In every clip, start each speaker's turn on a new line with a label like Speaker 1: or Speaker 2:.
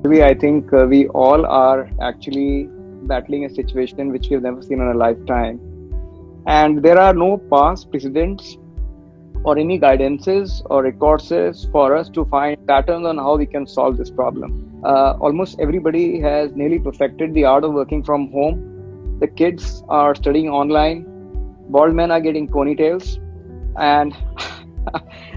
Speaker 1: I think we all are actually battling a situation which we've never seen in a lifetime. And there are no past precedents or any guidances or records for us to find patterns on how we can solve this problem. Almost everybody has nearly perfected the art of working from home. The kids are studying online. Bald men are getting ponytails. And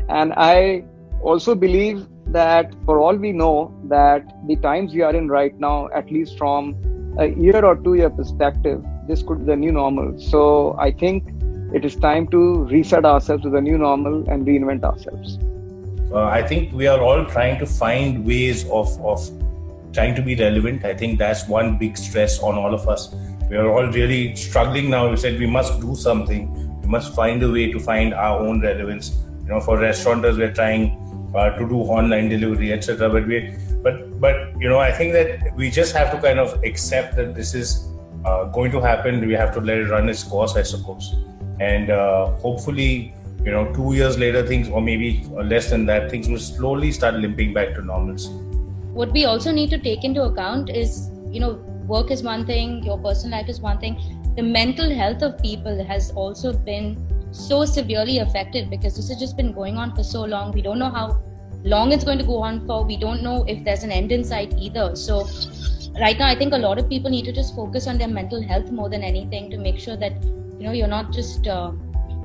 Speaker 1: and I also believe that for all we know that the times we are in right now, at least from a year or 2 year perspective, this could be the new normal. So I think it is time to reset ourselves to the new normal and reinvent ourselves.
Speaker 2: I think we are all trying to find ways of trying to be relevant. I think that's one big stress on all of us. We are all really struggling now. We said we must do something. We must find a way to find our own relevance. For restaurateurs, we're trying to do online delivery, etc. But I think that we just have to kind of accept that this is going to happen. We have to let it run its course, I suppose. And hopefully, 2 years later, things, or maybe less than that, things will slowly start limping back to normalcy.
Speaker 3: What we also need to take into account is, work is one thing, your personal life is one thing. The mental health of people has also been so severely affected because this has just been going on for so long. We don't know how long it's going to go on for. We don't know if there's an end in sight either. So right now, I think a lot of people need to just focus on their mental health more than anything to make sure that, you're not just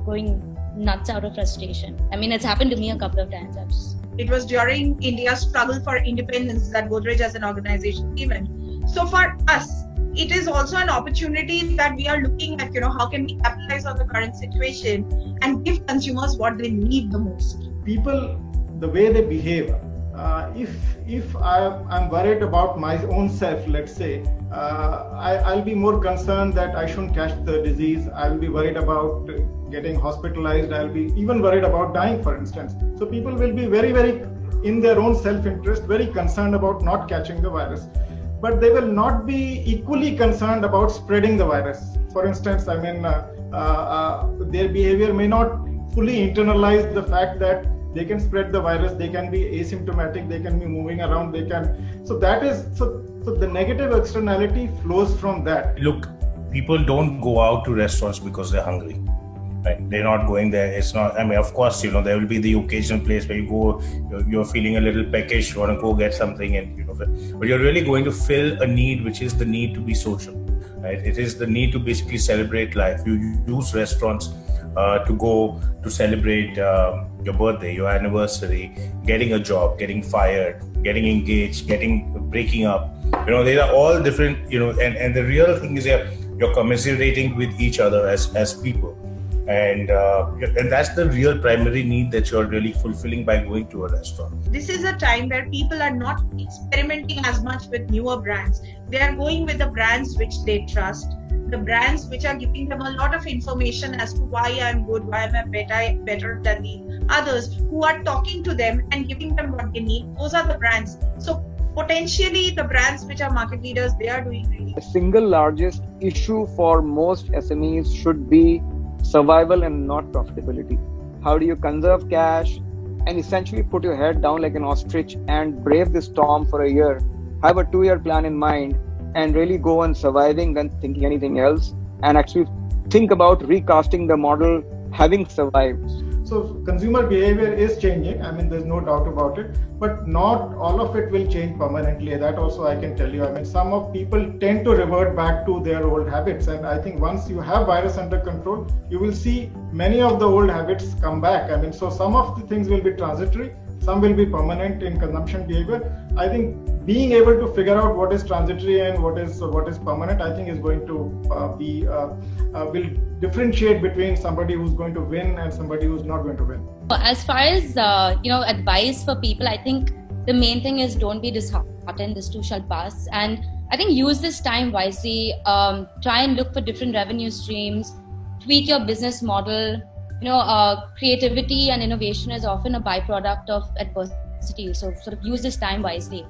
Speaker 3: going nuts out of frustration. I mean, it's happened to me a couple of times.
Speaker 4: It was during India's struggle for independence that Godrej as an organization came. So for us, it is also an opportunity that we are looking at, how can we capitalize on the current situation and give consumers what they need the most.
Speaker 5: People, the way they behave, if I'm worried about my own self, let's say, I'll be more concerned that I shouldn't catch the disease. I'll be worried about getting hospitalized. I'll be even worried about dying, for instance. So people will be very, very, in their own self-interest, very concerned about not catching the virus. But they will not be equally concerned about spreading the virus. For instance, their behavior may not fully internalize the fact that they can spread the virus, they can be asymptomatic, they can be moving around, so the negative externality flows from that.
Speaker 2: Look, people don't go out to restaurants because they're hungry. Right? They're not going there. It's not, of course, there will be the occasional place where you go, you're feeling a little peckish, you want to go get something, but you're really going to fill a need, which is the need to be social. Right? It is the need to basically celebrate life. You use restaurants to go to celebrate your birthday, your anniversary, getting a job, getting fired, getting engaged, breaking up. They are all different, and the real thing is you're commiserating with each other as people. And that's the real primary need that you're really fulfilling by going to a restaurant.
Speaker 4: This is a time where people are not experimenting as much with newer brands. They are going with the brands which they trust, the brands which are giving them a lot of information as to why I'm good, why I'm better than the others, who are talking to them and giving them what they need. Those are the brands. So potentially the brands which are market leaders, they are doing really.
Speaker 1: The single largest issue for most SMEs should be survival and not profitability. How do you conserve cash and essentially put your head down like an ostrich and brave the storm for a year? Have a 2-year plan in mind and really go on surviving than thinking anything else, and actually think about recasting the model having survived.
Speaker 5: So consumer behavior is changing. There's no doubt about it, but not all of it will change permanently. That also I can tell you. Some of people tend to revert back to their old habits. And I think once you have virus under control, you will see many of the old habits come back. So some of the things will be transitory, some will be permanent in consumption behavior. I think being able to figure out what is transitory and what is permanent, I think is going to will differentiate between somebody who's going to win and somebody who's not going to win.
Speaker 3: As far as advice for people, I think the main thing is don't be disheartened. This too shall pass, and I think use this time wisely. Try and look for different revenue streams. Tweak your business model. Creativity and innovation is often a byproduct of adversity. So sort of use this time wisely.